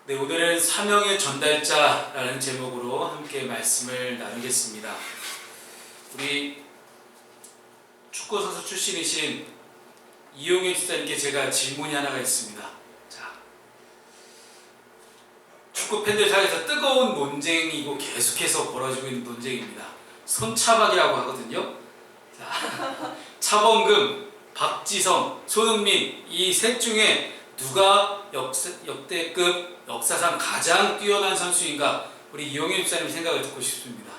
네, 오늘은 사명의 전달자라는 제목으로 함께 말씀을 나누겠습니다. 우리 축구 선수 출신이신 이용현 집사님께 제가 질문이 하나가 있습니다. 자, 축구 팬들 사이에서 뜨거운 논쟁이고 계속해서 벌어지고 있는 논쟁입니다. 손차박이라고 하거든요. 자, 차범근, 박지성, 손흥민 이 셋 중에 누가 역대급 역사상 가장 뛰어난 선수인가? 우리 이용현 집사님 생각을 듣고 싶습니다.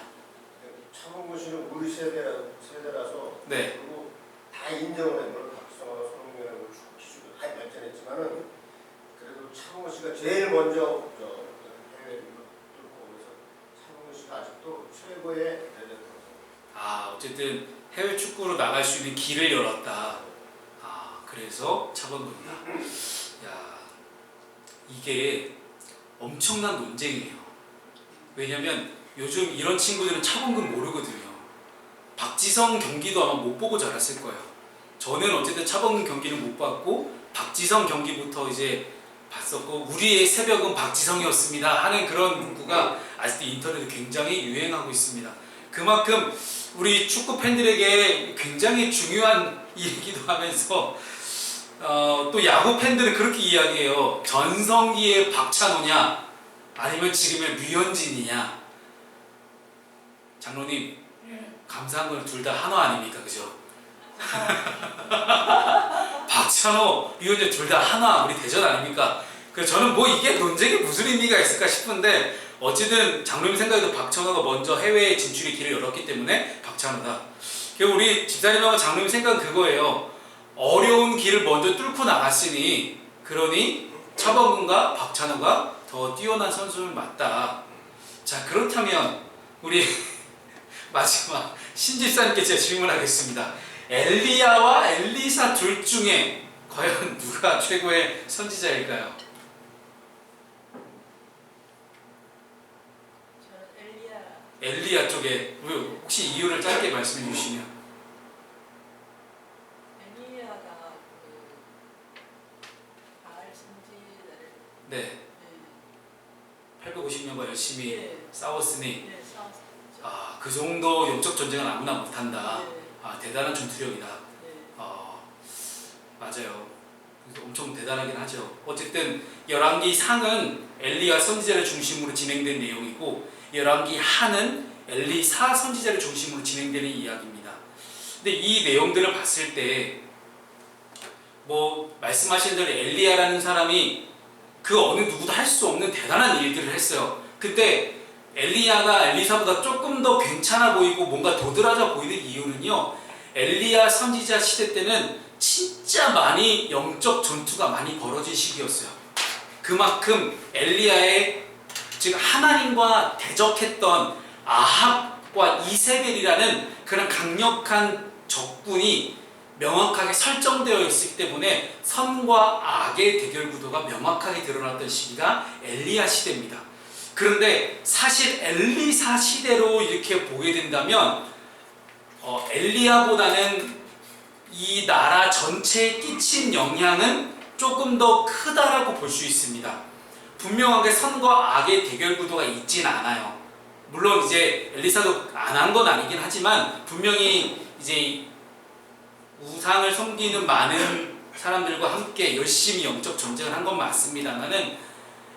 차범근 씨는 우리 세대라서 네. 그리고 다 인정을 해. 물론 박지성하고 손흥민하고 축구 기술도 다 발전했지만은 그래도 차범근 씨가 제일 먼저 해외를 뚫고 오면서 차범근 씨가 아직도 최고의 레전드입니다. 아, 어쨌든 해외 축구로 나갈 수 있는 길을 열었다. 아, 그래서 차범근이다. 야, 이게 엄청난 논쟁이에요. 왜냐면 요즘 이런 친구들은 차범근 모르거든요. 박지성 경기도 아마 못 보고 자랐을 거예요. 저는 어쨌든 차범근 경기는 못 봤고 박지성 경기부터 이제 봤었고 우리의 새벽은 박지성이었습니다 하는 그런 문구가 아직도 인터넷에 굉장히 유행하고 있습니다. 그만큼 우리 축구 팬들에게 굉장히 중요한 일이기도 하면서 또 야구 팬들은 그렇게 이야기해요. 전성기의 박찬호냐 아니면 지금의 류현진이냐. 장로님, 감사한 건 둘 다 한화 아닙니까? 그죠? 박찬호, 류현진 둘 다 한화, 우리 대전 아닙니까? 그래서 저는 뭐 이게 논쟁에 무슨 의미가 있을까 싶은데 어쨌든 장로님 생각에도 박찬호가 먼저 해외 진출의 길을 열었기 때문에 박찬호다. 그리고 우리 집사님하고 장로님 생각은 그거예요. 어려운 길을 먼저 뚫고 나갔으니 그러니 차범근과 박찬호가 더 뛰어난 선수는 맞다. 자, 그렇다면 우리 마지막 신집사님께 제가 질문하겠습니다. 엘리야와 엘리사 둘 중에 과연 누가 최고의 선지자일까요? 저는 엘리야 쪽에 혹시 이유를 짧게 말씀해 주시면. 엘리야가 바알 선지자를 네. 850년과 열심히 네. 싸웠으니 싸웠었죠. 그 정도 영적 전쟁은 아무나 못한다. 네. 대단한 전투력이다. 네. 맞아요. 그래서 엄청 대단하긴 하죠. 어쨌든 열왕기 상은 엘리야 선지자를 중심으로 진행된 내용이고 열왕기 하는 엘리사 선지자를 중심으로 진행되는 이야기입니다. 근데 이 내용들을 봤을 때 뭐 말씀하신 대로 엘리야라는 사람이 그 어느 누구도 할 수 없는 대단한 일들을 했어요. 근데 엘리야가 엘리사보다 조금 더 괜찮아 보이고 뭔가 도드라져 보이는 이유는요, 엘리야 선지자 시대 때는 진짜 많이 영적 전투가 많이 벌어진 시기였어요. 그만큼 엘리야의 즉 하나님과 대적했던 아합과 이세벨이라는 그런 강력한 적군이 명확하게 설정되어 있기 때문에 선과 악의 대결 구도가 명확하게 드러났던 시기가 엘리야 시대입니다. 그런데 사실 엘리사 시대로 이렇게 보게 된다면 엘리야보다는 이 나라 전체에 끼친 영향은 조금 더 크다라고 볼 수 있습니다. 분명하게 선과 악의 대결 구도가 있진 않아요. 물론 이제 엘리사도 안 한 건 아니긴 하지만 분명히 이제 우상을 섬기는 많은 사람들과 함께 열심히 영적 전쟁을 한 건 맞습니다만은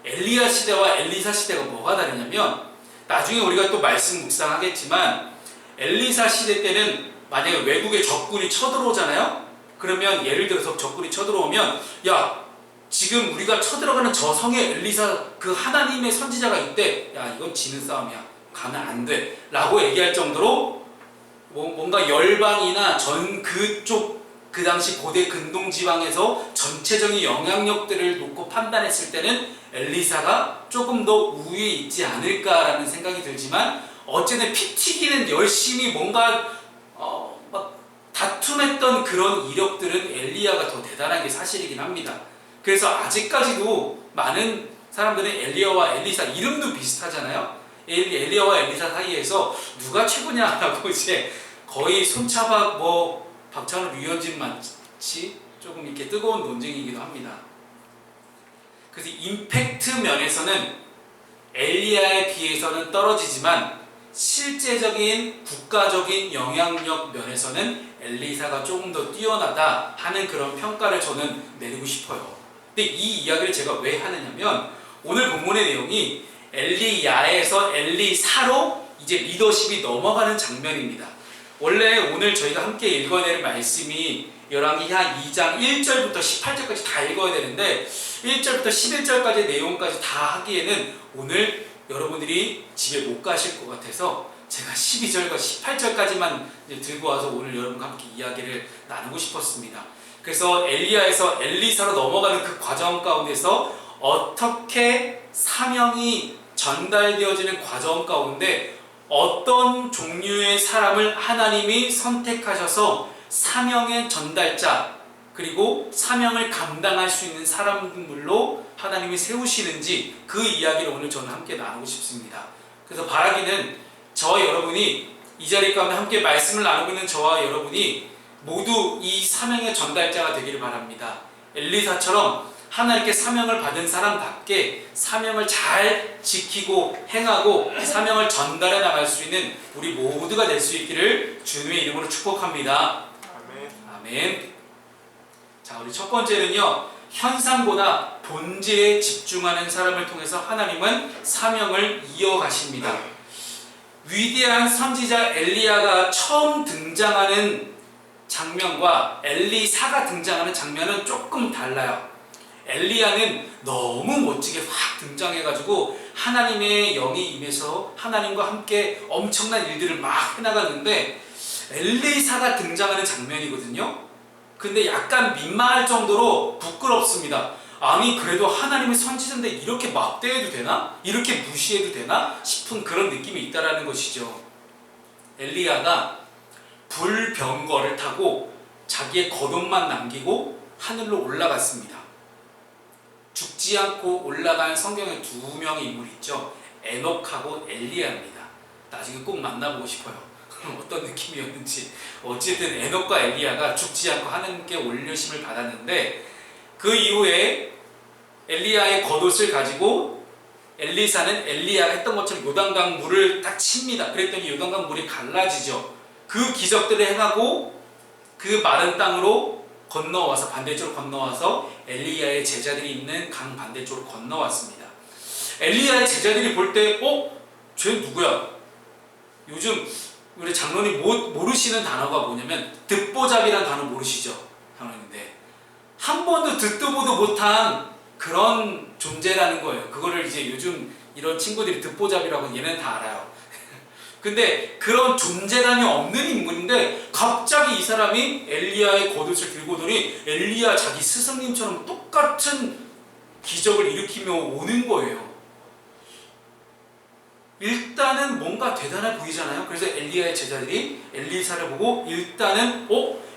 엘리야 시대와 엘리사 시대가 뭐가 다르냐면 나중에 우리가 또 말씀 묵상하겠지만 엘리사 시대 때는 만약에 외국의 적군이 쳐들어오잖아요. 그러면 예를 들어서 적군이 쳐들어오면 야, 지금 우리가 쳐들어가는 저 성에 엘리사 그 하나님의 선지자가 있대. 야, 이건 지는 싸움이야. 가면 안 돼. 라고 얘기할 정도로 뭔가 열방이나 전 그쪽 그 당시 고대 근동 지방에서 전체적인 영향력들을 놓고 판단했을 때는 엘리사가 조금 더 우위에 있지 않을까라는 생각이 들지만 어쨌든 피 튀기는 열심히 뭔가 막 다툼했던 그런 이력들은 엘리야가 더 대단한 게 사실이긴 합니다. 그래서 아직까지도 많은 사람들은 엘리야와 엘리사 이름도 비슷하잖아요. 엘리야와 엘리사 사이에서 누가 최고냐라고 이제 거의 손차박 박찬호 류현진 마치 조금 이렇게 뜨거운 논쟁이기도 합니다. 그래서 임팩트 면에서는 엘리야에 비해서는 떨어지지만 실제적인 국가적인 영향력 면에서는 엘리사가 조금 더 뛰어나다 하는 그런 평가를 저는 내리고 싶어요. 근데 이 이야기를 제가 왜 하느냐면 오늘 본문의 내용이 엘리야에서 엘리사로 이제 리더십이 넘어가는 장면입니다. 원래 오늘 저희가 함께 읽어야 될 말씀이 열왕기하 2장 1절부터 18절까지 다 읽어야 되는데 1절부터 11절까지 내용까지 다 하기에는 오늘 여러분들이 집에 못 가실 것 같아서 제가 12절과 18절까지만 들고 와서 오늘 여러분과 함께 이야기를 나누고 싶었습니다. 그래서 엘리야에서 엘리사로 넘어가는 그 과정 가운데서 어떻게 사명이 전달되어지는 과정 가운데 어떤 종류의 사람을 하나님이 선택하셔서 사명의 전달자 그리고 사명을 감당할 수 있는 사람들로 하나님이 세우시는지 그 이야기를 오늘 저는 함께 나누고 싶습니다. 그래서 바라기는 저와 여러분이 이 자리 가운데 함께 말씀을 나누고 있는 저와 여러분이 모두 이 사명의 전달자가 되기를 바랍니다. 엘리사처럼 하나님께 사명을 받은 사람답게 사명을 잘 지키고 행하고 사명을 전달해 나갈 수 있는 우리 모두가 될 수 있기를 주님의 이름으로 축복합니다. 아멘. 자, 우리 첫 번째는요, 현상보다 본질에 집중하는 사람을 통해서 하나님은 사명을 이어가십니다. 위대한 선지자 엘리야가 처음 등장하는 장면과 엘리사가 등장하는 장면은 조금 달라요. 엘리야는 너무 멋지게 확 등장해가지고 하나님의 영이 임해서 하나님과 함께 엄청난 일들을 막 해나갔는데 엘리사가 등장하는 장면이거든요. 근데 약간 민망할 정도로 부끄럽습니다. 아니 그래도 하나님의 선지자인데 이렇게 막대해도 되나? 이렇게 무시해도 되나? 싶은 그런 느낌이 있다라는 것이죠. 엘리야가 불병거를 타고 자기의 겉옷만 남기고 하늘로 올라갔습니다. 죽지 않고 올라간 성경에 두 명의 인물이 있죠. 에녹하고 엘리야입니다. 나중에 꼭 만나보고 싶어요. 어떤 느낌이었는지. 어쨌든 에녹과 엘리야가 죽지 않고 하나님께 올려심을 받았는데 그 이후에 엘리야의 겉옷을 가지고 엘리사는 엘리야가 했던 것처럼 요단강 물을 딱 칩니다. 그랬더니 요단강 물이 갈라지죠. 그 기적들을 행하고 그 마른 땅으로 건너와서 반대쪽으로 건너와서 엘리야의 제자들이 있는 강 반대쪽으로 건너왔습니다. 엘리야의 제자들이 볼 때 쟤 누구야? 요즘 우리 장로님 모르시는 단어가 뭐냐면 듣보잡이라는 단어 모르시죠? 장로님인데 한 번도 듣도 보도 못한 그런 존재라는 거예요. 그거를 이제 요즘 이런 친구들이 듣보잡이라고 얘네는 다 알아요. 근데 그런 존재감이 없는 인물인데 갑자기 이 사람이 엘리야의 겉옷을 들고 오더니 엘리야 자기 스승님처럼 똑같은 기적을 일으키며 오는 거예요. 일단은 뭔가 대단해 보이잖아요. 그래서 엘리야의 제자들이 엘리사를 보고 일단은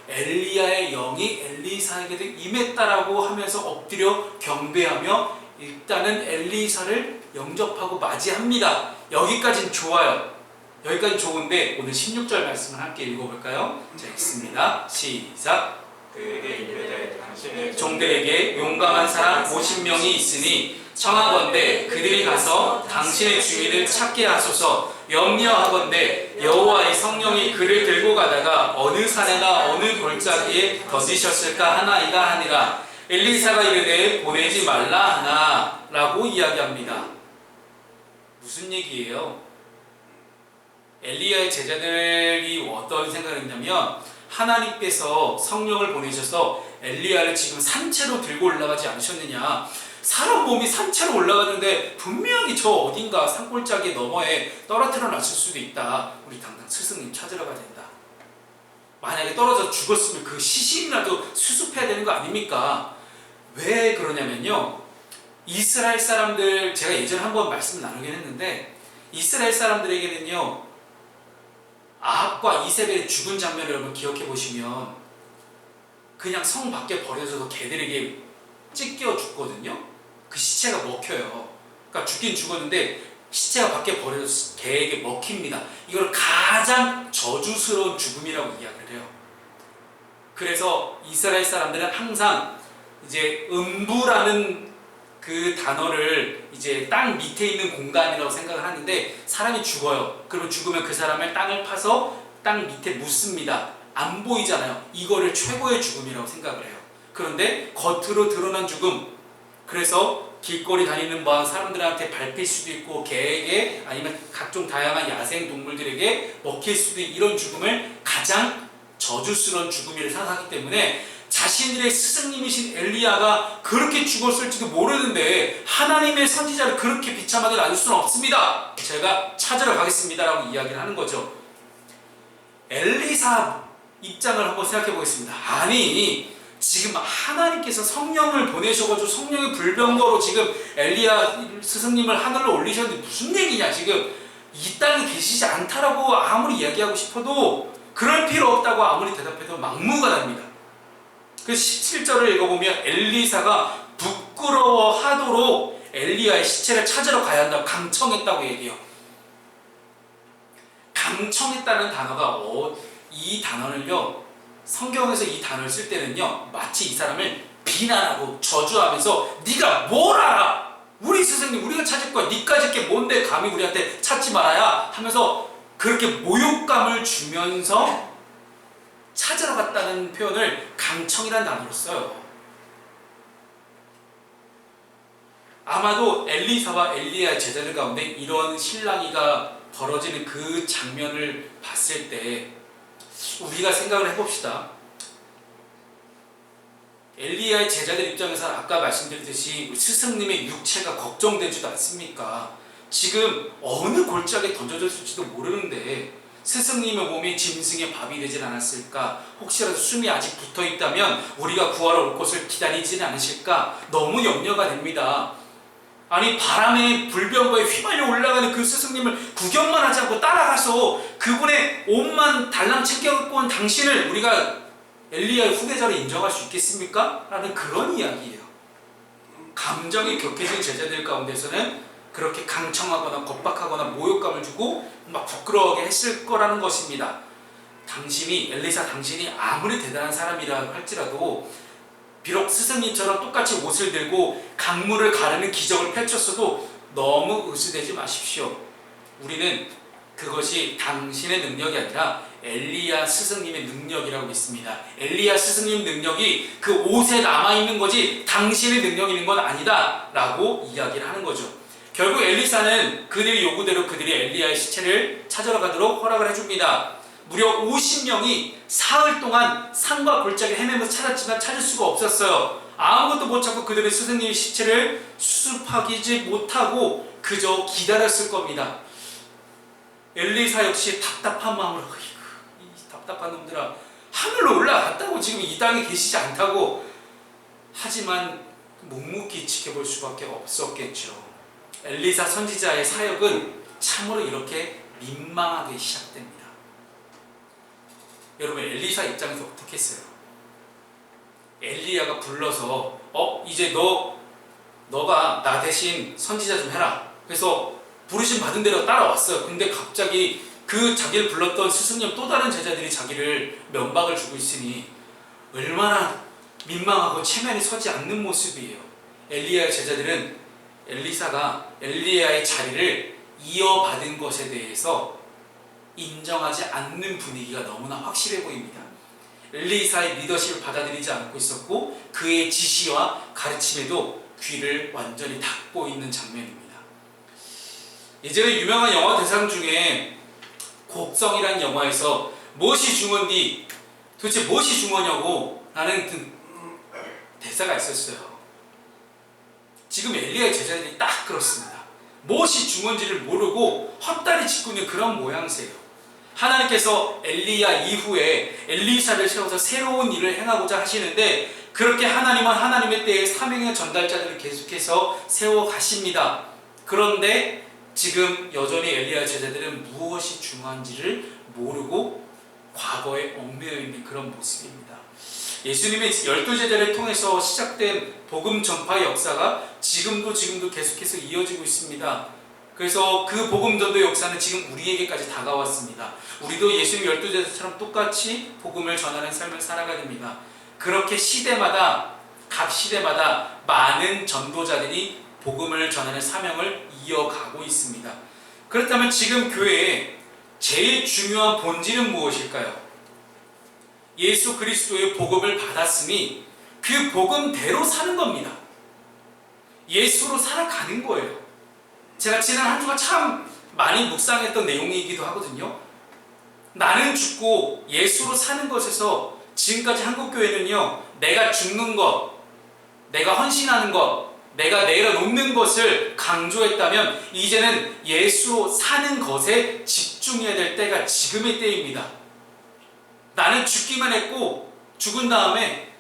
엘리야의 영이 엘리사에게도 임했다라고 하면서 엎드려 경배하며 일단은 엘리사를 영접하고 맞이합니다. 여기까지는 좋아요. 여기까지 좋은데 오늘 16절 말씀을 함께 읽어볼까요? 자, 읽습니다. 시작. 그에게 이르되 당신의 종들에게 용감한 사람 50명이 있으니 청하건대 그들이 가서 당신의 주인을 찾게 하소서. 염려하건대 여호와의 성령이 그를 들고 가다가 어느 산에나 어느 골짜기에 던지셨을까 하나이다 하니라. 엘리사가 이르되 보내지 말라 하나 라고 이야기합니다. 무슨 얘기예요? 엘리야의 제자들이 어떤 생각을 했냐면 하나님께서 성령을 보내셔서 엘리야를 지금 산채로 들고 올라가지 않으셨느냐. 사람 몸이 산채로 올라가는데 분명히 저 어딘가 산골짜기 너머에 떨어뜨려 놨을 수도 있다. 우리 당장 스승님 찾으러 가야 된다. 만약에 떨어져 죽었으면 그 시신이라도 수습해야 되는 거 아닙니까? 왜 그러냐면요, 이스라엘 사람들, 제가 예전에 한번 말씀 나누긴 했는데 이스라엘 사람들에게는요 아합과 이세벨이 죽은 장면을 여러분 기억해 보시면 그냥 성 밖에 버려져서 개들에게 찢겨 죽거든요. 그 시체가 먹혀요. 그러니까 죽긴 죽었는데 시체가 밖에 버려져서 개에게 먹힙니다. 이걸 가장 저주스러운 죽음이라고 이야기를 해요. 그래서 이스라엘 사람들은 항상 이제 음부라는 그 단어를 이제 땅 밑에 있는 공간이라고 생각을 하는데 사람이 죽어요. 그리고 죽으면 그 사람을 땅을 파서 땅 밑에 묻습니다. 안 보이잖아요. 이거를 최고의 죽음이라고 생각을 해요. 그런데 겉으로 드러난 죽음, 그래서 길거리 다니는 사람들한테 밟힐 수도 있고 개에게 아니면 각종 다양한 야생 동물들에게 먹힐 수도 있는 이런 죽음을 가장 저주스러운 죽음이라 생각하기 때문에 자신들의 스승님이신 엘리야가 그렇게 죽었을지도 모르는데 하나님의 선지자를 그렇게 비참하게 놔둘 수는 없습니다. 제가 찾으러 가겠습니다라고 이야기를 하는 거죠. 엘리사 입장을 한번 생각해 보겠습니다. 아니 지금 하나님께서 성령을 보내셔가지고 성령의 불병거로 지금 엘리야 스승님을 하늘로 올리셨는데 무슨 얘기냐, 지금 이 땅에 계시지 않다라고 아무리 이야기하고 싶어도 그럴 필요 없다고 아무리 대답해도 막무가내입니다. 그래서 17절을 읽어보면 엘리사가 부끄러워하도록 엘리야의 시체를 찾으러 가야 한다고 강청했다고 얘기해요. 강청했다는 단어가 이 단어를요, 성경에서 이 단어를 쓸 때는요, 마치 이 사람을 비난하고 저주하면서 네가 뭘 알아? 우리 스승님 우리가 찾을 거야. 네까짓 게 뭔데 감히 우리한테 찾지 말아야 하면서 그렇게 모욕감을 주면서 찾으러 갔다는 표현을 강청이라는 단어로 써요. 아마도 엘리사와 엘리야의 제자들 가운데 이런 실랑이가 벌어지는 그 장면을 봤을 때 우리가 생각을 해봅시다. 엘리야의 제자들 입장에서 아까 말씀드렸듯이 스승님의 육체가 걱정되지도 않습니까? 지금 어느 골짜기에 던져졌을지도 모르는데 스승님의 몸이 짐승의 밥이 되진 않았을까? 혹시라도 숨이 아직 붙어있다면 우리가 구하러 올 것을 기다리지는 않으실까? 너무 염려가 됩니다. 아니 바람에 불병거에 휘말려 올라가는 그 스승님을 구경만 하지 않고 따라가서 그분의 옷만 달랑 챙겨갖고 온 당신을 우리가 엘리야의 후계자로 인정할 수 있겠습니까? 라는 그런 이야기예요. 감정이 격해진 제자들 가운데서는 그렇게 강청하거나 겁박하거나 모욕감을 주고 막 부끄러워하게 했을 거라는 것입니다. 엘리사 당신이 아무리 대단한 사람이라 할지라도 비록 스승님처럼 똑같이 옷을 들고 강물을 가르는 기적을 펼쳤어도 너무 의심되지 마십시오. 우리는 그것이 당신의 능력이 아니라 엘리야 스승님의 능력이라고 믿습니다. 엘리야 스승님 능력이 그 옷에 남아있는 거지 당신의 능력이 있는 건 아니다 라고 이야기를 하는 거죠. 결국 엘리사는 그들의 요구대로 그들이 엘리야의 시체를 찾으러 가도록 허락을 해줍니다. 무려 50명이 사흘 동안 산과 골짜기를 헤매면서 찾았지만 찾을 수가 없었어요. 아무것도 못 찾고 그들의 스승님의 시체를 수습하지 못하고 그저 기다렸을 겁니다. 엘리사 역시 답답한 마음으로 이 답답한 놈들아, 하늘로 올라갔다고 지금 이 땅에 계시지 않다고. 하지만 묵묵히 지켜볼 수밖에 없었겠죠. 엘리사 선지자의 사역은 참으로 이렇게 민망하게 시작됩니다. 여러분 엘리사 입장에서 어떻게 했어요? 엘리야가 불러서 이제 너가 나 대신 선지자 좀 해라. 그래서 부르심 받은 대로 따라왔어요. 근데 갑자기 그 자기를 불렀던 스승님 또 다른 제자들이 자기를 면박을 주고 있으니 얼마나 민망하고 체면에 서지 않는 모습이에요. 엘리야의 제자들은 엘리사가 엘리야의 자리를 이어받은 것에 대해서 인정하지 않는 분위기가 너무나 확실해 보입니다. 엘리사의 리더십을 받아들이지 않고 있었고 그의 지시와 가르침에도 귀를 완전히 닫고 있는 장면입니다. 예전에 유명한 영화 대상 중에 곡성이라는 영화에서 무엇이 중요한디 도대체 무엇이 중요하냐고 라는 대사가 있었어요. 지금 엘리야의 제자들이 딱 그렇습니다. 무엇이 중요한지를 모르고 헛다리 짚고 있는 그런 모양새예요. 하나님께서 엘리야 이후에 엘리사를 세워서 새로운 일을 행하고자 하시는데 그렇게 하나님은 하나님의 때에 사명의 전달자들을 계속해서 세워가십니다. 그런데 지금 여전히 엘리야 제자들은 무엇이 중요한지를 모르고 과거에 얽매여 있는 그런 모습입니다. 예수님의 12제자를 통해서 시작된 복음 전파의 역사가 지금도 계속해서 이어지고 있습니다. 그래서 그 복음 전도 역사는 지금 우리에게까지 다가왔습니다. 우리도 예수님 12제자처럼 똑같이 복음을 전하는 삶을 살아가야 됩니다. 그렇게 각 시대마다 많은 전도자들이 복음을 전하는 사명을 이어가고 있습니다. 그렇다면 지금 교회에 제일 중요한 본질은 무엇일까요? 예수 그리스도의 복음을 받았으니 그 복음대로 사는 겁니다. 예수로 살아가는 거예요. 제가 지난 한 주가 참 많이 묵상했던 내용이기도 하거든요. 나는 죽고 예수로 사는 것에서 지금까지 한국교회는요, 내가 죽는 것, 내가 헌신하는 것, 내가 내려놓는 것을 강조했다면 이제는 예수로 사는 것에 집중해야 될 때가 지금의 때입니다. 나는 죽기만 했고 죽은 다음에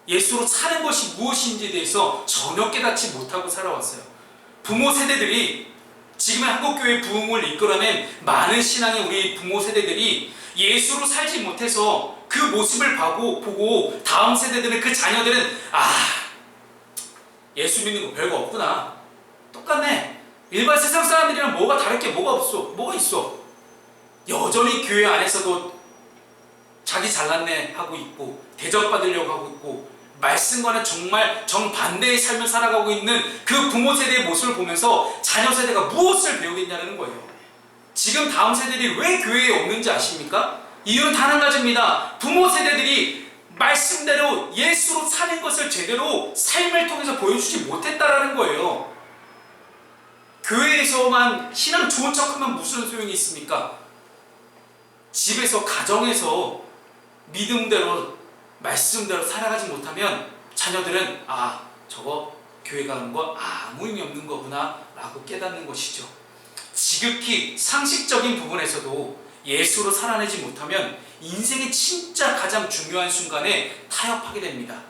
예수로 사는 것이 무엇인지에 대해서 전혀 깨닫지 못하고 살아왔어요. 부모 세대들이 지금의 한국교회 부흥을 이끌어낸 많은 신앙의 우리 부모 세대들이 예수로 살지 못해서 그 모습을 보고 다음 세대들은 그 자녀들은 예수 믿는 거 별거 없구나. 똑같네. 일반 세상 사람들이랑 뭐가 다를 게 뭐가 있어. 여전히 교회 안에서도 자기 잘났네 하고 있고 대접받으려고 하고 있고 말씀과는 정말 정반대의 삶을 살아가고 있는 그 부모 세대의 모습을 보면서 자녀 세대가 무엇을 배우겠냐는 거예요. 지금 다음 세대들이 왜 교회에 없는지 아십니까? 이유는 단 한 가지입니다. 부모 세대들이 말씀대로 예수로 사는 것을 제대로 삶을 통해서 보여주지 못했다라는 거예요. 교회에서만 신앙 좋은 척하면 무슨 소용이 있습니까? 집에서 가정에서 믿음대로 말씀대로 살아가지 못하면 자녀들은 저거 교회 가는 거 아무 의미 없는 거구나 라고 깨닫는 것이죠. 지극히 상식적인 부분에서도 예수로 살아내지 못하면 인생의 진짜 가장 중요한 순간에 타협하게 됩니다.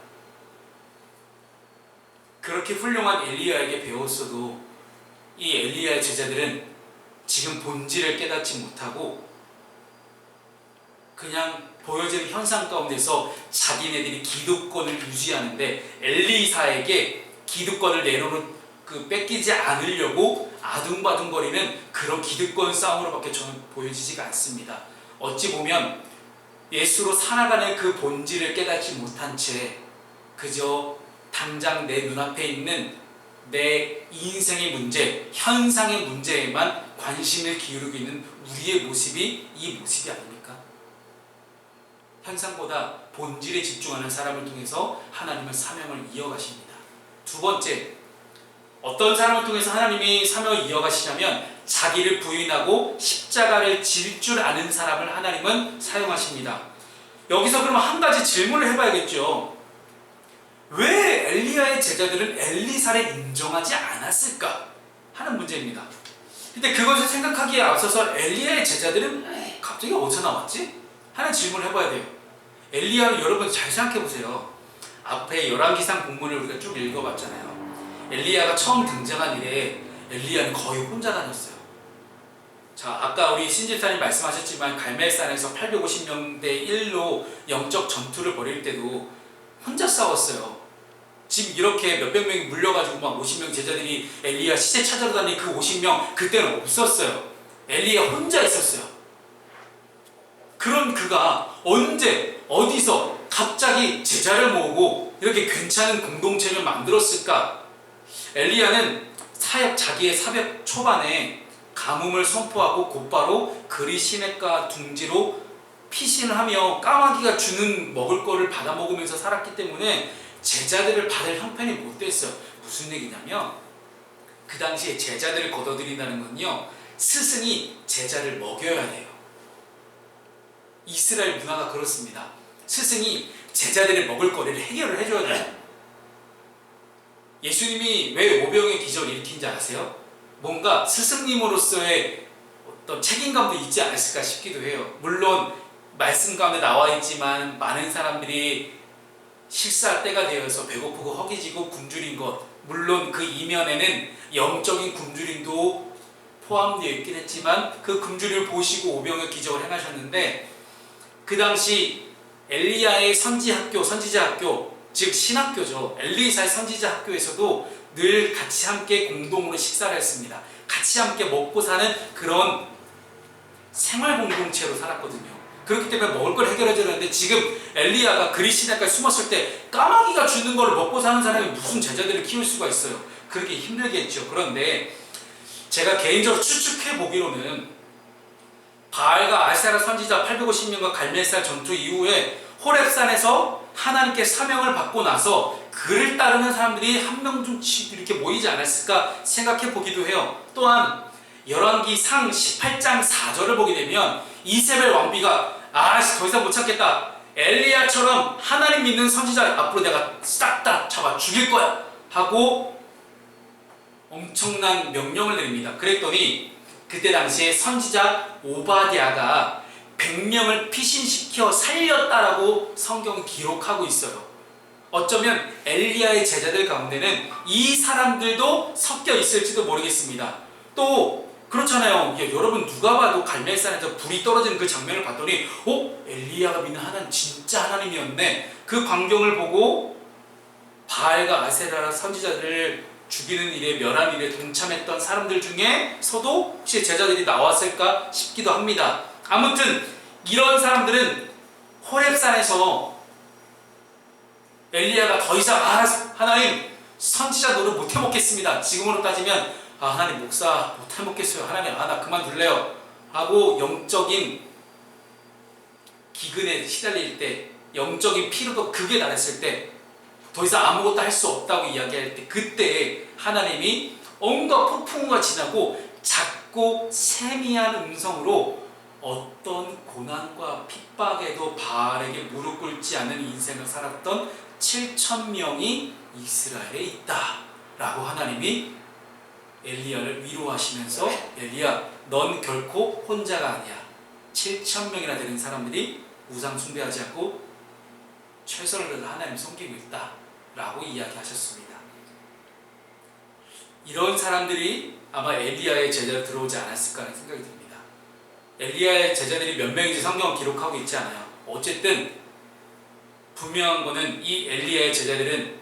그렇게 훌륭한 엘리야에게 배웠어도 이 엘리야의 제자들은 지금 본질을 깨닫지 못하고 그냥 보여지는 현상 가운데서 자기네들이 기득권을 유지하는데 엘리사에게 기득권을 뺏기지 않으려고 아둥바둥거리는 그런 기득권 싸움으로밖에 저는 보여지지가 않습니다. 어찌 보면 예수로 살아가는 그 본질을 깨닫지 못한 채 그저 당장 내 눈앞에 있는 내 인생의 문제, 현상의 문제에만 관심을 기울이고 있는 우리의 모습이 이 모습이 아닙니까? 현상보다 본질에 집중하는 사람을 통해서 하나님은 사명을 이어가십니다. 두 번째, 어떤 사람을 통해서 하나님이 사명을 이어가시냐면 자기를 부인하고 십자가를 질 줄 아는 사람을 하나님은 사용하십니다. 여기서 그러면 한 가지 질문을 해봐야겠죠. 왜 엘리야의 제자들은 엘리사를 인정하지 않았을까 하는 문제입니다. 근데 그것을 생각하기에 앞서서 엘리야의 제자들은 갑자기 어디서 나왔지? 하는 질문을 해봐야 돼요. 엘리야를 여러분 잘 생각해보세요. 앞에 열왕기상 본문을 우리가 쭉 읽어봤잖아요. 엘리야가 처음 등장한 이래 엘리야는 거의 혼자 다녔어요. 자, 아까 우리 신집사님 말씀하셨지만 갈멜산에서 850명 대 1로 영적 전투를 벌일 때도 혼자 싸웠어요. 지금 이렇게 몇백 명이 물려가지고 막 50명 제자들이 엘리야 시체 찾아러 다니는 그 50명 그때는 없었어요. 엘리야 혼자 있었어요. 그런 그가 언제 어디서 갑자기 제자를 모으고 이렇게 괜찮은 공동체를 만들었을까? 엘리야는 자기의 사역 초반에 가뭄을 선포하고 곧바로 그리 시냇가 둥지로 피신을 하며 까마귀가 주는 먹을 거를 받아 먹으면서 살았기 때문에 제자들을 받을 형편이 못 됐어요. 무슨 얘기냐면 그 당시에 제자들을 거둬들인다는 건요, 스승이 제자를 먹여야 돼요. 이스라엘 문화가 그렇습니다. 스승이 제자들의 먹을 거리를 해결을 해줘야 돼요. 예수님이 왜 오병의 기적을 일으킨지 아세요? 뭔가 스승님으로서의 어떤 책임감도 있지 않았을까 싶기도 해요. 물론 말씀 가운데 나와 있지만 많은 사람들이 식사할 때가 되어서 배고프고 허기지고 굶주린 것, 물론 그 이면에는 영적인 굶주림도 포함되어 있긴 했지만 그 굶주림을 보시고 오병의 기적을 행하셨는데, 그 당시 엘리야의 선지자 학교, 즉 신학교죠. 엘리사의 선지자 학교에서도 늘 같이 함께 공동으로 식사를 했습니다. 같이 함께 먹고 사는 그런 생활 공동체로 살았거든요. 그렇기 때문에 먹을 걸 해결해야 되는데 지금 엘리야가 그리시나까지 숨었을 때 까마귀가 주는 걸 먹고 사는 사람이 무슨 제자들을 키울 수가 있어요. 그렇게 힘들겠죠. 그런데 제가 개인적으로 추측해 보기로는 바알과 아세라 선지자 850명과 갈멜살 전투 이후에 호렙산에서 하나님께 사명을 받고 나서 그를 따르는 사람들이 한 명쯤 이렇게 모이지 않았을까 생각해 보기도 해요. 또한 열왕기상 18장 4절을 보게 되면 이세벨 왕비가 더 이상 못 참겠다. 엘리야처럼 하나님 믿는 선지자 앞으로 내가 싹 다 잡아 죽일 거야 하고 엄청난 명령을 내립니다. 그랬더니 그때 당시에 선지자 오바댜가 100명을 피신시켜 살렸다라고 성경이 기록하고 있어요. 어쩌면 엘리야의 제자들 가운데는 이 사람들도 섞여 있을지도 모르겠습니다. 또 그렇잖아요. 여러분 누가 봐도 갈멜산에서 불이 떨어지는 그 장면을 봤더니 엘리야가 믿는 하나님 진짜 하나님이었네. 그 광경을 보고 바알과 아세라 선지자들을 죽이는 일에 멸한 일에 동참했던 사람들 중에서도 혹시 제자들이 나왔을까 싶기도 합니다. 아무튼 이런 사람들은 호렙산에서 엘리야가 더 이상 하나님 선지자 노릇 못 해먹겠습니다. 지금으로 따지면 하나님 목사 못 해먹겠어요. 하나님 나 그만둘래요 하고 영적인 기근에 시달릴 때, 영적인 피로도 극에 달했을 때 더 이상 아무것도 할 수 없다고 이야기할 때, 그때 하나님이 온갖 폭풍우가 지나고 작고 세미한 음성으로 어떤 고난과 핍박에도 바알에게 무릎 꿇지 않는 인생을 살았던 7,000명이 이스라엘에 있다 라고 하나님이 엘리야를 위로하시면서 엘리야 넌 결코 혼자가 아니야. 7,000명이나 되는 사람들이 우상 숭배하지 않고 최선을 다해서 하나님 섬기고 있다 라고 이야기하셨습니다. 이런 사람들이 아마 엘리야의 제자로 들어오지 않았을까 하는 생각이 듭니다. 엘리야의 제자들이 몇 명인지 성경은 기록하고 있지 않아요. 어쨌든 분명한 것은 이 엘리야의 제자들은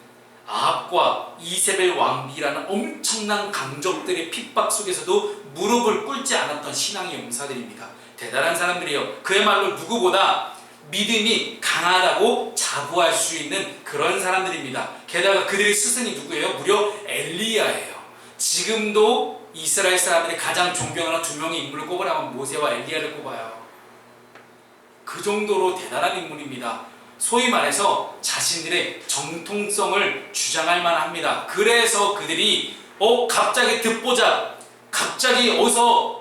아합과 이세벨 왕비라는 엄청난 강적들의 핍박 속에서도 무릎을 꿇지 않았던 신앙의 용사들입니다. 대단한 사람들이요. 그야말로 누구보다 믿음이 강하다고 자부할 수 있는 그런 사람들입니다. 게다가 그들의 스승이 누구예요? 무려 엘리야예요. 지금도 이스라엘 사람들이 가장 존경하는 두 명의 인물을 꼽으라면 모세와 엘리야를 꼽아요. 그 정도로 대단한 인물입니다. 소위 말해서 자신들의 정통성을 주장할 만합니다. 그래서 그들이 갑자기 듣보자 갑자기 어디서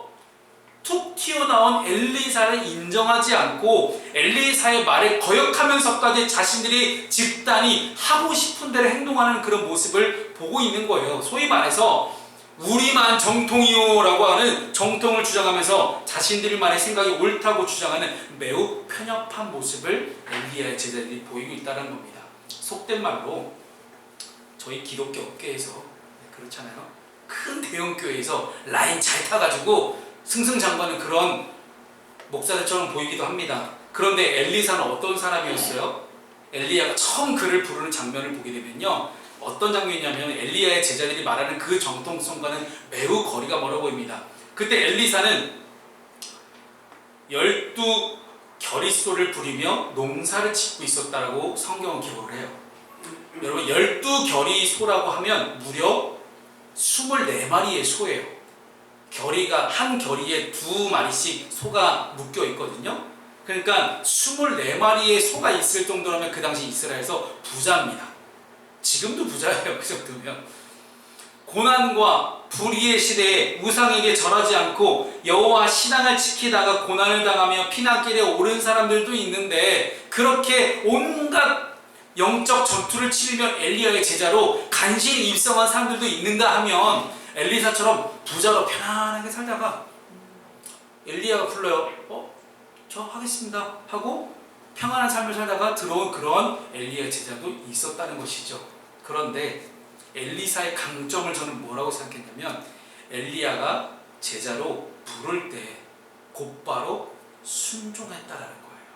툭 튀어나온 엘리사를 인정하지 않고 엘리사의 말에 거역하면서까지 자신들이 집단이 하고 싶은 대로 행동하는 그런 모습을 보고 있는 거예요. 소위 말해서 우리만 정통이요 라고 하는 정통을 주장하면서 자신들만의 생각이 옳다고 주장하는 매우 편협한 모습을 엘리야의 제자들이 보이고 있다는 겁니다. 속된 말로 저희 기독교 업계에서 그렇잖아요. 큰 대형교회에서 라인 잘 타가지고 승승장구하는 그런 목사들처럼 보이기도 합니다. 그런데 엘리사는 어떤 사람이었어요? 엘리야가 처음 그를 부르는 장면을 보게 되면요, 어떤 장면이냐면 엘리야의 제자들이 말하는 그 정통성과는 매우 거리가 멀어 보입니다. 그때 엘리사는 12겨리소를 부리며 농사를 짓고 있었다고 성경은 기록을 해요. 여러분 12겨리소라고 하면 무려 24마리의 소예요. 겨리가 한 겨리에 2마리씩 소가 묶여 있거든요. 그러니까 24마리의 소가 있을 정도라면 그 당시 이스라엘에서 부자입니다. 지금도 부자예요. 그 정도면. 고난과 불의의 시대에 우상에게 절하지 않고 여호와 신앙을 지키다가 고난을 당하며 피난길에 오른 사람들도 있는데, 그렇게 온갖 영적 전투를 치르며 엘리야의 제자로 간신히 입성한 사람들도 있는가 하면, 엘리사처럼 부자로 편안하게 살다가 엘리야가 불러요. 저 하겠습니다 하고 평안한 삶을 살다가 들어온 그런 엘리야의 제자도 있었다는 것이죠. 그런데 엘리사의 강점을 저는 뭐라고 생각했냐면, 엘리야가 제자로 부를 때 곧바로 순종했다라는 거예요.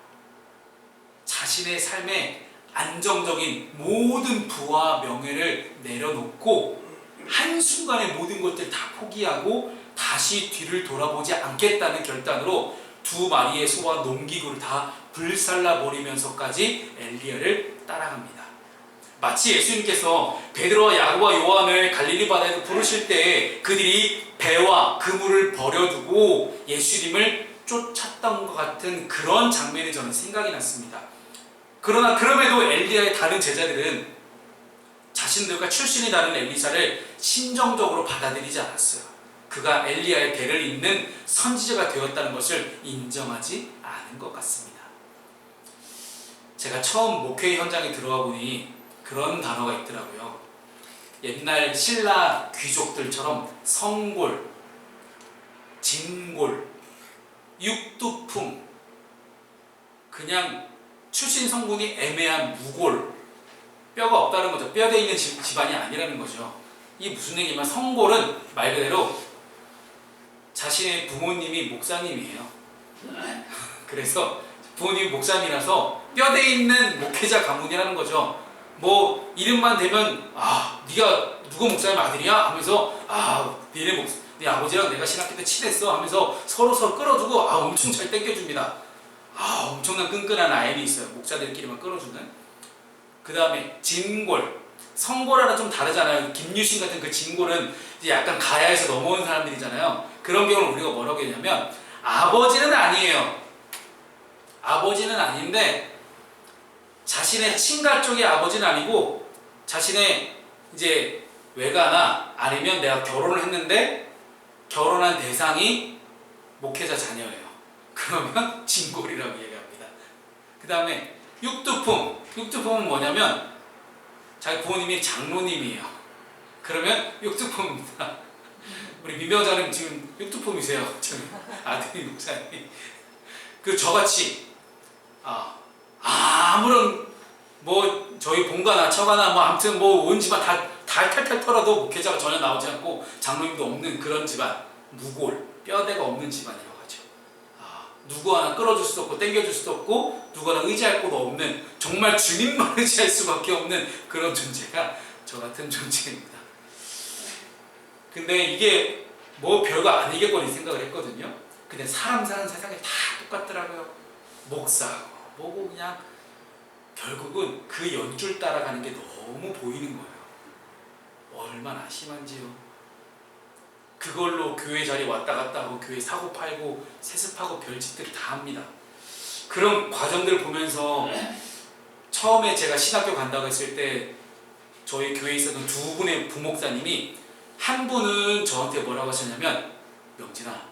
자신의 삶에 안정적인 모든 부와 명예를 내려놓고 한순간에 모든 것들을 다 포기하고 다시 뒤를 돌아보지 않겠다는 결단으로 두 마리의 소와 농기구를 다 불살라 버리면서까지 엘리야를 따라갑니다. 마치 예수님께서 베드로와 야고보와 요한을 갈릴리 바다에서 부르실 때 그들이 배와 그물을 버려두고 예수님을 쫓았던 것 같은 그런 장면이 저는 생각이 났습니다. 그러나 그럼에도 엘리야의 다른 제자들은 자신들과 출신이 다른 엘리사를 심정적으로 받아들이지 않았어요. 그가 엘리야의 대를 잇는 선지자가 되었다는 것을 인정하지 않은 것 같습니다. 제가 처음 목회 현장에 들어와 보니 그런 단어가 있더라고요. 옛날 신라 귀족들처럼 성골, 진골, 육두품, 그냥 출신 성분이 애매한 무골, 뼈가 없다는 거죠. 뼈대 있는 집안이 아니라는 거죠. 이게 무슨 얘기냐면 성골은 말 그대로 자신의 부모님이 목사님이에요. 그래서 부모님이 목사님이라서 뼈대 있는 목회자 가문이라는 거죠. 뭐 이름만 대면 네가 누구 목사님 아들이야? 하면서 네 아버지랑 내가 신학교 때 친했어 하면서 서로 끌어주고 엄청 잘 땡겨줍니다. 엄청난 끈끈한 아임이 있어요. 목사들끼리만 끌어주는. 그 다음에 진골, 성골하고는 좀 다르잖아요. 김유신 같은 그 진골은 이제 약간 가야에서 넘어온 사람들이잖아요. 그런 경우는 우리가 뭐라고 했냐면 아버지는 아니에요. 아버지는 아닌데 자신의 친가 쪽의 아버지는 아니고 자신의 이제 외가나 아니면 내가 결혼을 했는데 결혼한 대상이 목회자 자녀예요. 그러면 진골이라고 얘기합니다. 그 다음에 육두품은 뭐냐면 자기 부모님이 장로님이에요. 그러면 육두품입니다. 우리 민병자님 지금 육두품이세요. 지금 아들이 목사님. 그 저같이 아무런 뭐 저희 본가나 처가나 뭐 아무튼 뭐 온 집안 다 탈탈 털어도 목회자가 전혀 나오지 않고 장로님도 없는 그런 집안, 무골, 뼈대가 없는 집안이라고 하죠. 누구 하나 끌어줄 수도 없고 땡겨줄 수도 없고 누구 하나 의지할 곳도 없는, 정말 주님만 의지할 수밖에 없는 그런 존재가 저 같은 존재입니다. 근데 이게 뭐 별거 아니겠거니 생각을 했거든요. 근데 사람 사는 세상에 다 똑같더라고요. 목사고 뭐고 그냥 결국은 그 연줄 따라가는 게 너무 보이는 거예요. 얼마나 심한지요. 그걸로 교회 자리에 왔다 갔다 하고 교회 사고 팔고 세습하고 별짓들을 다 합니다. 그런 과정들을 보면서 처음에 제가 신학교 간다고 했을 때 저희 교회에 있었던 두 분의 부목사님이, 한 분은 저한테 뭐라고 하셨냐면, 명진아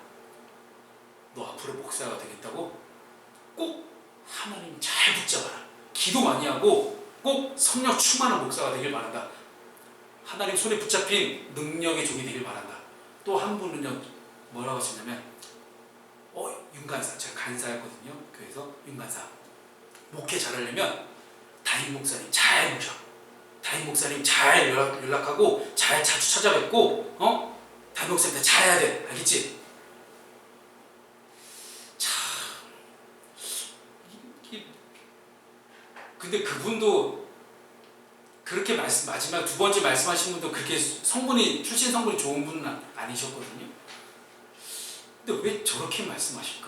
너 앞으로 목사가 되겠다고 꼭 하나님 잘 붙잡아라. 기도 많이 하고 꼭 성령 충만한 목사가 되길 바란다. 하나님 손에 붙잡힌 능력의 종이 되길 바란다. 또 한 분은요 뭐라고 하셨냐면, 윤간사, 제가 간사였거든요. 교회에서 윤간사 목회 잘하려면 담임 목사님 잘 모셔. 담임 목사님 잘 연락하고 잘 자주 찾아뵙고 담임 목사님한테 잘해야 돼. 알겠지? 근데 그분도 그렇게 마지막 두 번째 말씀하신 분도 그렇게 출신 성분이 좋은 분은 아니셨거든요. 근데 왜 저렇게 말씀하실까?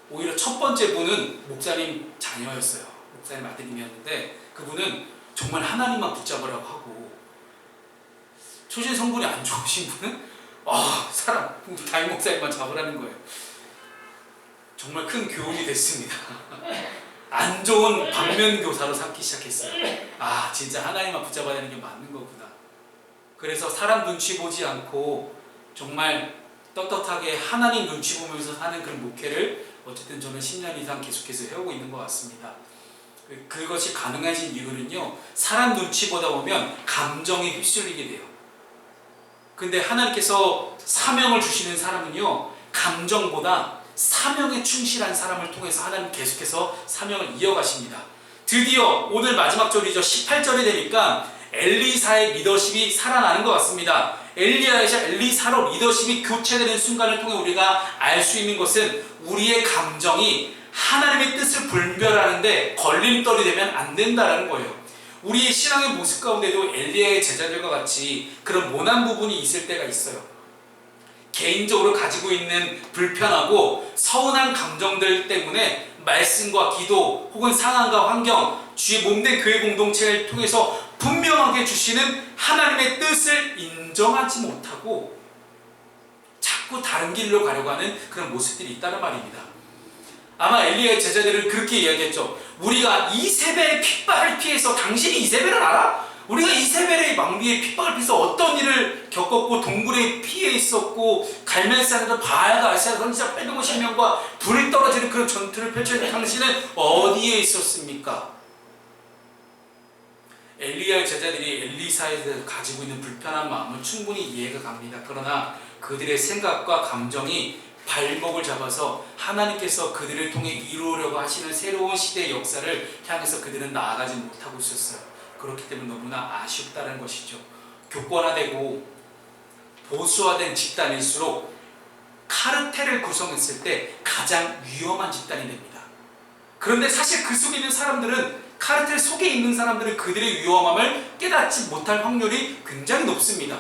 오히려 첫 번째 분은 목사님 자녀였어요. 목사님 아드님이었는데 그분은 정말 하나님만 붙잡으라고 하고, 출신 성분이 안 좋으신 분은 담임 목사님만 잡으라는 거예요. 정말 큰 교훈이 됐습니다. 안 좋은 방면교사로 삼기 시작했어요. 진짜 하나님만 붙잡아야 되는 게 맞는 거구나. 그래서 사람 눈치 보지 않고 정말 떳떳하게 하나님 눈치 보면서 사는 그런 목회를 어쨌든 저는 10년 이상 계속해서 해오고 있는 것 같습니다. 그것이 가능해진 이유는요, 사람 눈치 보다 보면 감정에 휩쓸리게 돼요. 근데 하나님께서 사명을 주시는 사람은요, 감정보다 사명에 충실한 사람을 통해서 하나님 계속해서 사명을 이어가십니다. 드디어 오늘 마지막 절이죠. 18절이 되니까 엘리사의 리더십이 살아나는 것 같습니다. 엘리사로 리더십이 교체되는 순간을 통해 우리가 알 수 있는 것은, 우리의 감정이 하나님의 뜻을 분별하는데 걸림돌이 되면 안 된다는 거예요. 우리의 신앙의 모습 가운데도 엘리야의 제자들과 같이 그런 모난 부분이 있을 때가 있어요. 개인적으로 가지고 있는 불편하고 서운한 감정들 때문에 말씀과 기도 혹은 상황과 환경, 주의 몸된 교회 공동체를 통해서 분명하게 주시는 하나님의 뜻을 인정하지 못하고 자꾸 다른 길로 가려고 하는 그런 모습들이 있다는 말입니다. 아마 엘리야의 제자들은 그렇게 이야기했죠. 우리가 이세벨의 핍박을 피해서, 당신이 이세벨을 알아? 우리가 이세벨의 왕비의 핍박을 피해서 어떤 일을 겪었고 동굴에 피해 있었고 갈멜산에서 바알과 아세라 선지자 850명과 불이 떨어지는 그런 전투를 펼쳤는데 당신은 어디에 있었습니까? 엘리야의 제자들이 엘리사에 대해서 가지고 있는 불편한 마음을 충분히 이해가 갑니다. 그러나 그들의 생각과 감정이 발목을 잡아서 하나님께서 그들을 통해 이루려고 하시는 새로운 시대의 역사를 향해서 그들은 나아가지 못하고 있었어요. 그렇기 때문에 너무나 아쉽다는 것이죠. 교권화되고 보수화된 집단일수록 카르텔을 구성했을 때 가장 위험한 집단이 됩니다. 그런데 사실 그 속에 있는 사람들은, 카르텔 속에 있는 사람들은 그들의 위험함을 깨닫지 못할 확률이 굉장히 높습니다.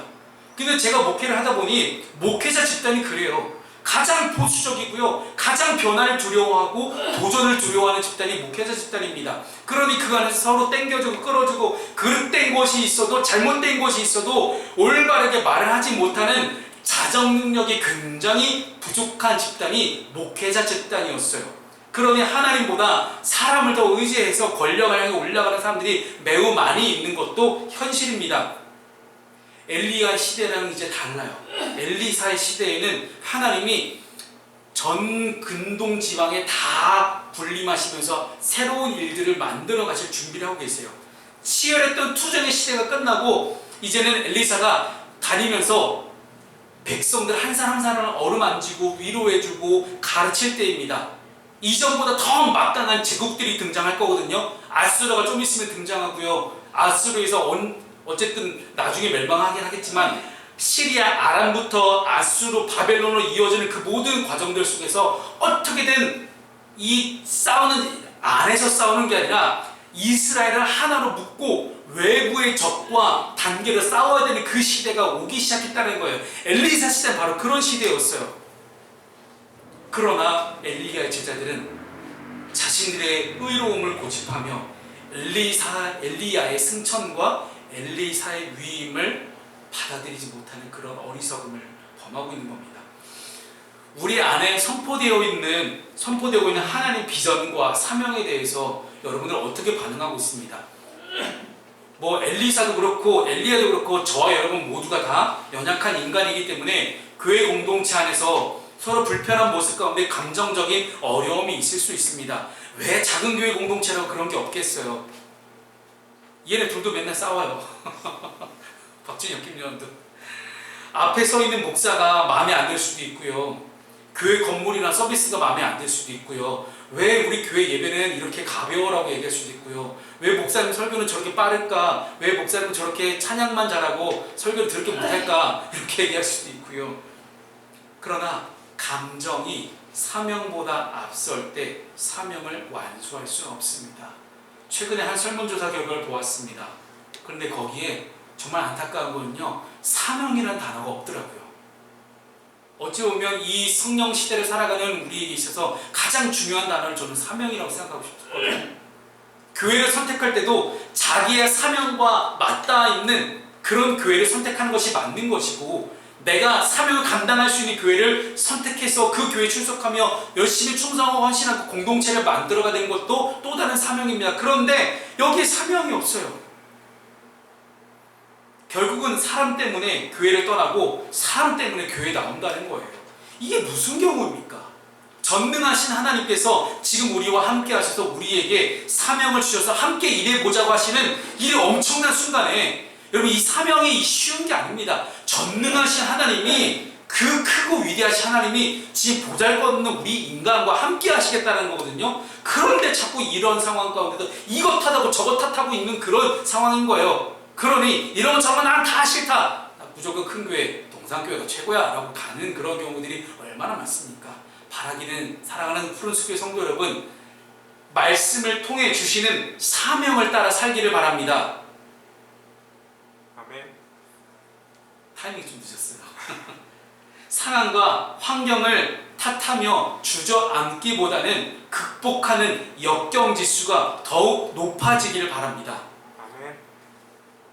근데 제가 목회를 하다 보니 목회자 집단이 그래요. 가장 보수적이고요, 가장 변화를 두려워하고 도전을 두려워하는 집단이 목회자 집단입니다. 그러니 그 안에서 서로 땡겨주고 끌어주고, 그릇된 것이 있어도 잘못된 것이 있어도 올바르게 말을 하지 못하는 자정 능력이 굉장히 부족한 집단이 목회자 집단이었어요. 그러니 하나님보다 사람을 더 의지해서 권력을 향해 올라가는 사람들이 매우 많이 있는 것도 현실입니다. 엘리야 시대랑은 이제 달라요. 엘리사의 시대에는 하나님이 전 근동 지방에 다 군림하시면서 새로운 일들을 만들어 가실 준비를 하고 계세요. 치열했던 투쟁의 시대가 끝나고 이제는 엘리사가 다니면서 백성들 한 사람 한 사람을 어루만지고 위로해주고 가르칠 때입니다. 이전보다 더 막강한 제국들이 등장할 거거든요. 아수르가 좀 있으면 등장하고요. 아수르에서 어쨌든 나중에 멸망하긴 하겠지만 시리아, 아람부터 아수르, 바벨론으로 이어지는 그 모든 과정들 속에서 어떻게든 이 싸우는, 안에서 싸우는 게 아니라 이스라엘을 하나로 묶고 외부의 적과 단계로 싸워야 되는 그 시대가 오기 시작했다는 거예요. 엘리사 시대는 바로 그런 시대였어요. 그러나 엘리야의 제자들은 자신들의 의로움을 고집하며 엘리야의 승천과 엘리사의 위임을 받아들이지 못하는 그런 어리석음을 범하고 있는 겁니다. 우리 안에 선포되어 있는 하나님 비전과 사명에 대해서 여러분들 어떻게 반응하고 있습니다? 뭐 엘리사도 그렇고 엘리야도 그렇고 저와 여러분 모두가 다 연약한 인간이기 때문에 교회 공동체 안에서 서로 불편한 모습 가운데 감정적인 어려움이 있을 수 있습니다. 왜 작은 교회 공동체라고 그런 게 없겠어요? 얘네 둘도 맨날 싸워요. 박준혁, 김연도. 앞에 서 있는 목사가 마음에 안 들 수도 있고요. 교회 건물이나 서비스가 마음에 안 들 수도 있고요. 왜 우리 교회 예배는 이렇게 가벼워라고 얘기할 수도 있고요. 왜 목사님 설교는 저렇게 빠를까? 왜 목사님은 저렇게 찬양만 잘하고 설교를 들게 못할까? 이렇게 얘기할 수도 있고요. 그러나 감정이 사명보다 앞설 때 사명을 완수할 수는 없습니다. 최근에 한 설문조사 결과를 보았습니다. 그런데 거기에 정말 안타까운 거는요, 사명이라는 단어가 없더라고요. 어찌 보면 이 성령 시대를 살아가는 우리에게 있어서 가장 중요한 단어를 저는 사명이라고 생각하고 싶거든요. 교회를 선택할 때도 자기의 사명과 맞닿아 있는 그런 교회를 선택하는 것이 맞는 것이고, 내가 사명을 감당할 수 있는 교회를 선택해서 그 교회에 출석하며 열심히 충성하고 헌신하고 공동체를 만들어가는 것도 또 다른 사명입니다. 그런데 여기에 사명이 없어요. 결국은 사람 때문에 교회를 떠나고 사람 때문에 교회에 나온다는 거예요. 이게 무슨 경우입니까? 전능하신 하나님께서 지금 우리와 함께 하셔서 우리에게 사명을 주셔서 함께 일해보자고 하시는 이 엄청난 순간에, 여러분, 이 사명이 쉬운 게 아닙니다. 전능하신 하나님이, 그 크고 위대하신 하나님이 지금 보잘것없는 우리 인간과 함께 하시겠다는 거거든요. 그런데 자꾸 이런 상황 가운데도 이것 탓하고 저것 탓하고 있는 그런 상황인 거예요. 그러니 이런 저런 난 다 싫다, 나 무조건 큰 교회, 동산교회가 최고야 라고 가는 그런 경우들이 얼마나 많습니까? 바라기는, 사랑하는 푸른숲교회 성도 여러분, 말씀을 통해 주시는 사명을 따라 살기를 바랍니다. 아멘. 타이밍이 좀 늦었어요. 상황과 환경을 탓하며 주저앉기보다는 극복하는 역경지수가 더욱 높아지기를 바랍니다. 아멘.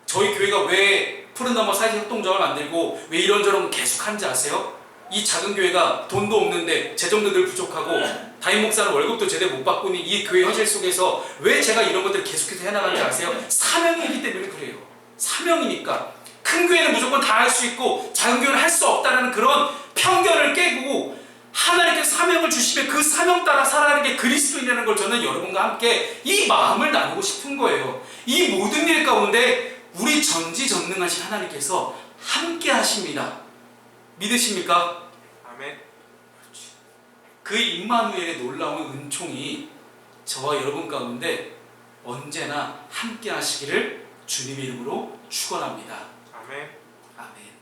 저희 교회가 왜 푸른나무 사회협동조합을 만들고 왜 이런저런 계속 하는지 아세요? 이 작은 교회가 돈도 없는데 재정도 늘 부족하고 담임 목사는 월급도 제대로 못 받고 있는 이 교회 현실 속에서 왜 제가 이런 것들을 계속해서 해나가는지 아세요? 사명이기 때문에 그래요. 사명이니까. 큰 교회는 무조건 다 할 수 있고 작은 교회는 할 수 없다는 그런 편견을 깨고 하나님께서 사명을 주시면 그 사명 따라 살아가는 게 그리스도인이라는 걸 저는 여러분과 함께 이 마음을 나누고 싶은 거예요. 이 모든 일 가운데 우리 전지전능하신 하나님께서 함께 하십니다. 믿으십니까? 아멘. 그 임마누엘의 놀라운 은총이 저와 여러분 가운데 언제나 함께 하시기를 주님의 이름으로 축원합니다. 아멘. 아멘.